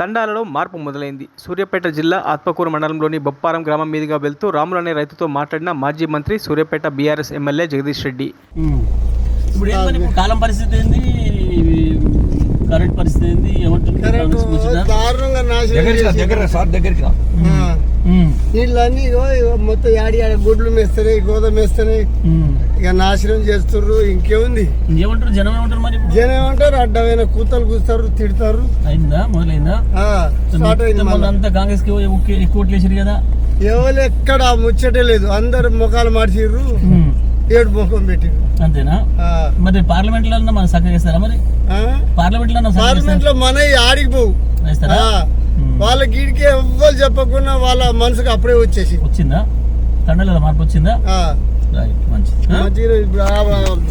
తండాలలో మార్పు మొదలైంది. సూర్యాపేట జిల్లా ఆత్మకూరు మండలంలోని బొప్పారం గ్రామం మీదుగా వెళ్తూ రాములు అనే రైతుతో మాట్లాడిన మాజీ మంత్రి సూర్యాపేట బీఆర్ఎస్ ఎమ్మెల్యే జగదీష్ రెడ్డి. ఇప్పుడు ఏంటంటే ఇప్పుడు కాలం పరిస్థితి ఏంది, కరెంట్ పరిస్థితి ఏంది, నీళ్ళన్నీ మొత్తం యాడి గుడ్లు మేస్తున్నాయి, గోధుమ వేస్తున్నాయి, ఇక నాశనం చేస్తుర్రు. ఇంకేముంది ఏమంటారు జనం, ఏమంటారు మరి జనం ఏమంటారు, అడ్డమైన కూతలు కూస్తారు, తిడతారు. అయిందా, మొదలైందా? స్టార్ట్ అయింది. అంతా కాంగ్రెస్ కి ఎక్కువ ఓట్లేసారు కదా, ఎవరు ఎక్కడ ముచ్చటే లేదు, అందరు ముఖాలు మార్చిర్రు, ఏడు ముఖం పెట్టిర్రు. అంతేనా? మరి పార్లమెంట్ లో మన చక్కగా ఇస్తారా? మరి పార్లమెంట్ లో మన ఆడికి పోవు, వాళ్ళ గీడికి ఎవ్వరు చెప్పకుండా వాళ్ళ మనసుకు అప్పుడే వచ్చిందా? తండలలో మార్పు వచ్చిందా? మంచిది.